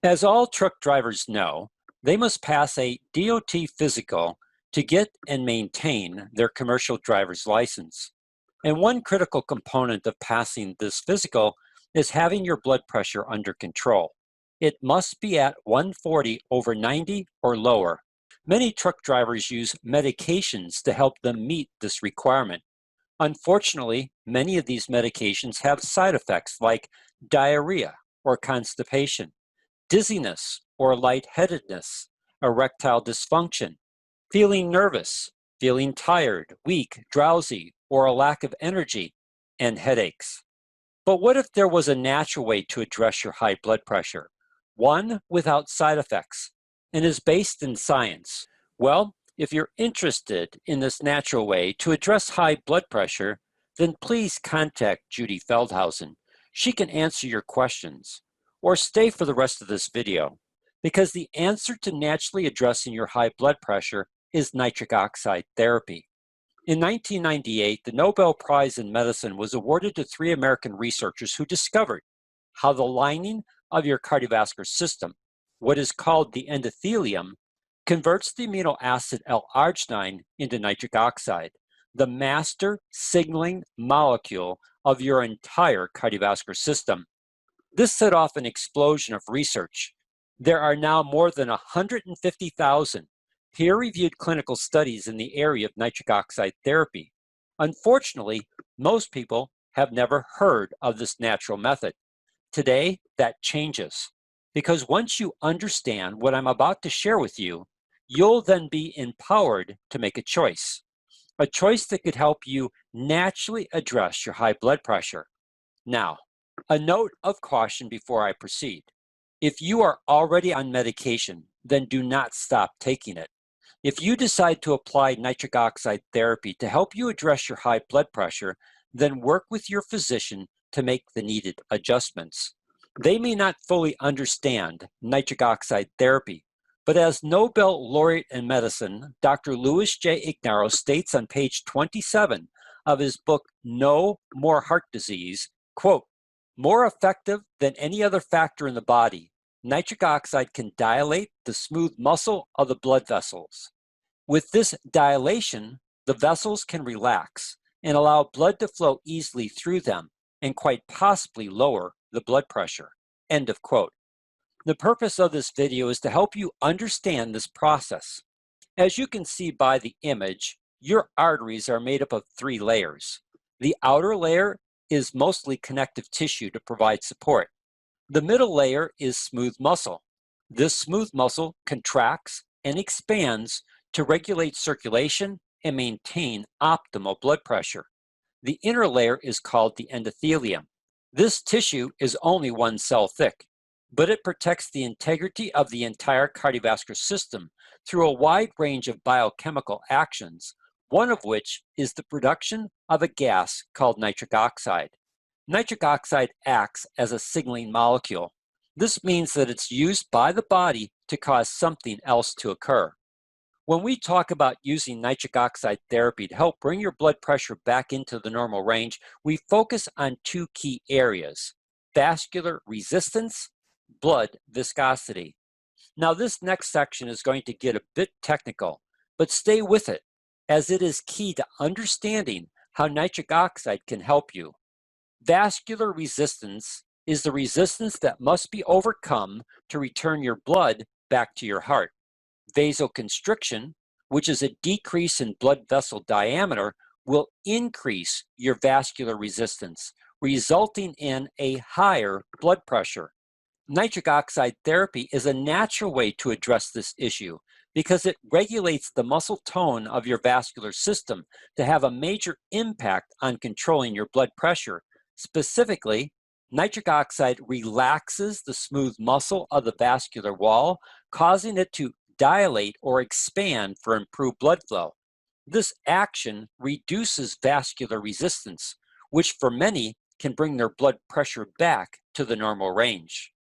As all truck drivers know, they must pass a DOT physical to get and maintain their commercial driver's license. And one critical component of passing this physical is having your blood pressure under control. It must be at 140/90 or lower. Many truck drivers use medications to help them meet this requirement. Unfortunately, many of these medications have side effects like diarrhea or constipation, dizziness or lightheadedness, erectile dysfunction, feeling nervous, feeling tired, weak, drowsy, or a lack of energy, and headaches. But what if there was a natural way to address your high blood pressure? One without side effects and is based in science. Well, if you're interested in this natural way to address high blood pressure, then please contact Judy Feldhausen. She can answer your questions. Or stay for the rest of this video, because the answer to naturally addressing your high blood pressure is nitric oxide therapy. In 1998, the Nobel Prize in Medicine was awarded to 3 American researchers who discovered how the lining of your cardiovascular system, what is called the endothelium, converts the amino acid L-arginine into nitric oxide, the master signaling molecule of your entire cardiovascular system. This set off an explosion of research. There are now more than 150,000 peer-reviewed clinical studies in the area of nitric oxide therapy. Unfortunately, most people have never heard of this natural method. Today, that changes, because once you understand what I'm about to share with you, you'll then be empowered to make a choice that could help you naturally address your high blood pressure. Now, a note of caution before I proceed. If you are already on medication, then do not stop taking it. If you decide to apply nitric oxide therapy to help you address your high blood pressure, then work with your physician to make the needed adjustments. They may not fully understand nitric oxide therapy, but as Nobel laureate in medicine, Dr. Louis J. Ignarro states on page 27 of his book, No More Heart Disease, quote, "More effective than any other factor in the body, nitric oxide can dilate the smooth muscle of the blood vessels. With this dilation, the vessels can relax and allow blood to flow easily through them and quite possibly lower the blood pressure." End of quote. The purpose of this video is to help you understand this process. As you can see by the image, your arteries are made up of 3 layers. The outer layer is mostly connective tissue to provide support. The middle layer is smooth muscle. This smooth muscle contracts and expands to regulate circulation and maintain optimal blood pressure. The inner layer is called the endothelium. This tissue is only 1 cell thick, but it protects the integrity of the entire cardiovascular system through a wide range of biochemical actions, one of which is the production of a gas called nitric oxide. Nitric oxide acts as a signaling molecule. This means that it's used by the body to cause something else to occur. When we talk about using nitric oxide therapy to help bring your blood pressure back into the normal range, we focus on 2 key areas: vascular resistance, blood viscosity. Now, this next section is going to get a bit technical, but stay with it, as it is key to understanding how nitric oxide can help you. Vascular resistance is the resistance that must be overcome to return your blood back to your heart. Vasoconstriction, which is a decrease in blood vessel diameter, will increase your vascular resistance, resulting in a higher blood pressure. Nitric oxide therapy is a natural way to address this issue because it regulates the muscle tone of your vascular system to have a major impact on controlling your blood pressure. Specifically, nitric oxide relaxes the smooth muscle of the vascular wall, causing it to dilate or expand for improved blood flow. This action reduces vascular resistance, which for many can bring their blood pressure back to the normal range.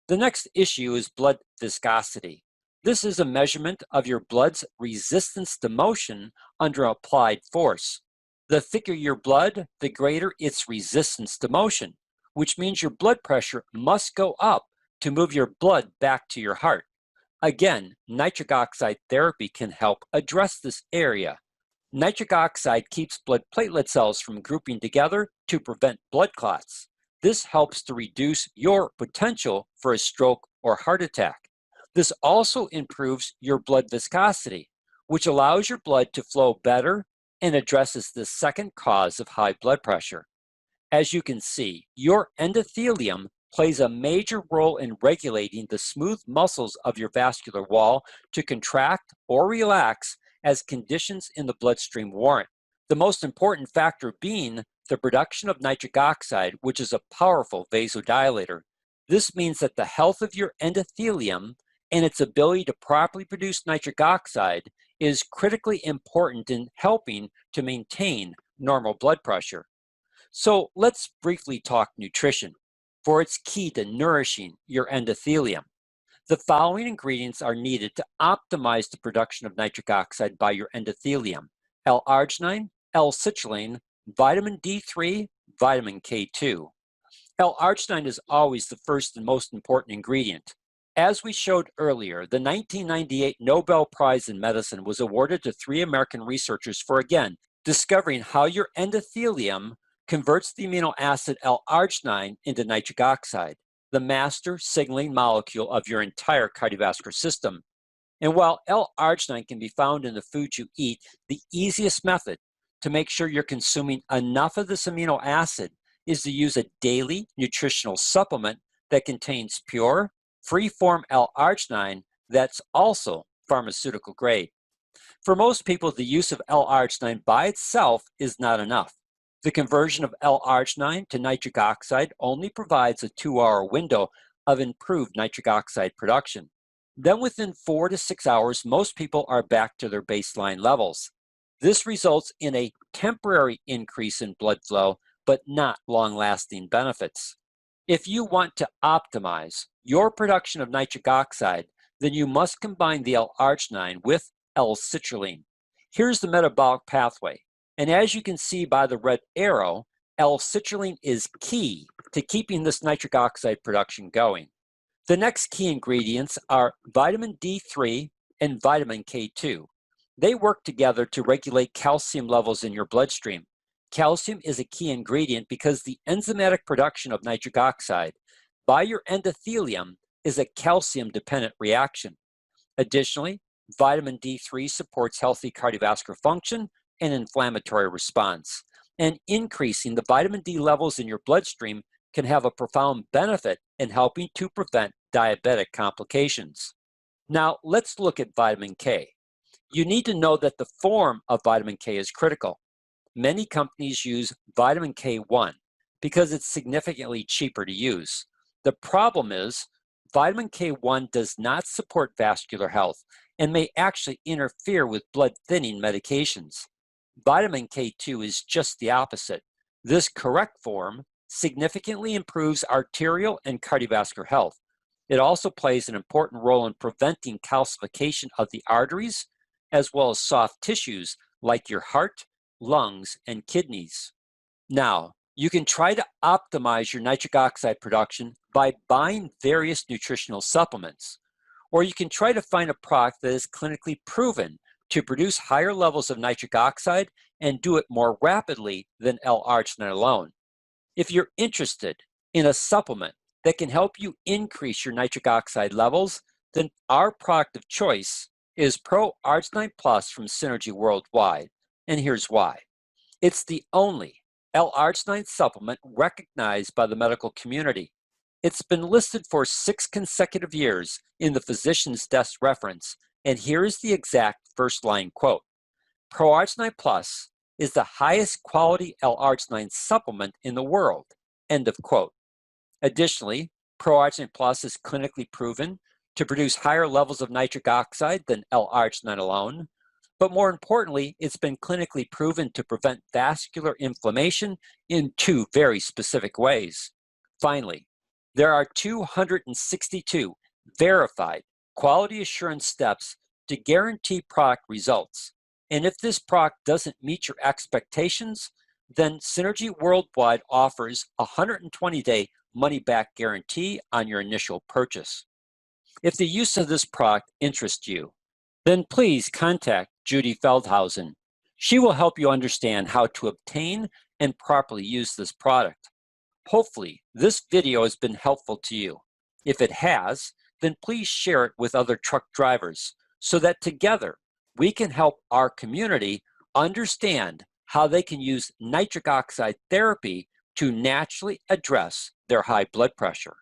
The next issue is blood viscosity. This is a measurement of your blood's resistance to motion under applied force. The thicker your blood, the greater its resistance to motion, which means your blood pressure must go up to move your blood back to your heart. Again, nitric oxide therapy can help address this area. Nitric oxide keeps blood platelet cells from grouping together to prevent blood clots. This helps to reduce your potential for a stroke or heart attack. This also improves your blood viscosity, which allows your blood to flow better and addresses the second cause of high blood pressure. As you can see, your endothelium plays a major role in regulating the smooth muscles of your vascular wall to contract or relax as conditions in the bloodstream warrant. The most important factor being the production of nitric oxide, which is a powerful vasodilator. This means that the health of your endothelium and its ability to properly produce nitric oxide is critically important in helping to maintain normal blood pressure. So let's briefly talk nutrition, for it's key to nourishing your endothelium. The following ingredients are needed to optimize the production of nitric oxide by your endothelium: L-arginine, L-citrulline, vitamin D3, vitamin K2. L-arginine is always the first and most important ingredient. As we showed earlier, the 1998 Nobel Prize in Medicine was awarded to 3 American researchers for, again, discovering how your endothelium converts the amino acid L-arginine into nitric oxide, the master signaling molecule of your entire cardiovascular system. And while L-arginine can be found in the food you eat, the easiest method to make sure you're consuming enough of this amino acid is to use a daily nutritional supplement that contains pure, free-form L-arginine that's also pharmaceutical grade. For most people, the use of L-arginine by itself is not enough. The conversion of L-arginine to nitric oxide only provides a 2-hour window of improved nitric oxide production. Then within 4 to 6 hours, most people are back to their baseline levels. This results in a temporary increase in blood flow, but not long-lasting benefits. If you want to optimize your production of nitric oxide, then you must combine the L-arginine with L-citrulline. Here's the metabolic pathway. And as you can see by the red arrow, L-citrulline is key to keeping this nitric oxide production going. The next key ingredients are vitamin D3 and vitamin K2. They work together to regulate calcium levels in your bloodstream. Calcium is a key ingredient because the enzymatic production of nitric oxide by your endothelium is a calcium-dependent reaction. Additionally, vitamin D3 supports healthy cardiovascular function and inflammatory response. And increasing the vitamin D levels in your bloodstream can have a profound benefit in helping to prevent diabetic complications. Now, let's look at vitamin K. You need to know that the form of vitamin K is critical. Many companies use vitamin K1 because it's significantly cheaper to use. The problem is vitamin K1 does not support vascular health and may actually interfere with blood thinning medications. Vitamin K2 is just the opposite. This correct form significantly improves arterial and cardiovascular health. It also plays an important role in preventing calcification of the arteries, as well as soft tissues like your heart, lungs, and kidneys. Now, you can try to optimize your nitric oxide production by buying various nutritional supplements, or you can try to find a product that is clinically proven to produce higher levels of nitric oxide and do it more rapidly than L-arginine alone. If you're interested in a supplement that can help you increase your nitric oxide levels, then our product of choice is Pro-Arginine Plus from Synergy Worldwide, and here's why. It's the only L-arginine supplement recognized by the medical community. It's been listed for 6 consecutive years in the physician's desk reference, and here is the exact first line quote. Pro-Arginine Plus is the highest quality L-arginine supplement in the world, end of quote. Additionally, Pro-Arginine Plus is clinically proven to produce higher levels of nitric oxide than L-arginine alone, but more importantly, it's been clinically proven to prevent vascular inflammation in 2 very specific ways. Finally, there are 262 verified quality assurance steps to guarantee product results. And if this product doesn't meet your expectations, then Synergy Worldwide offers a 120-day money-back guarantee on your initial purchase. If the use of this product interests you, then please contact Judy Feldhausen. She will help you understand how to obtain and properly use this product. Hopefully, this video has been helpful to you. If it has, then please share it with other truck drivers so that together we can help our community understand how they can use nitric oxide therapy to naturally address their high blood pressure.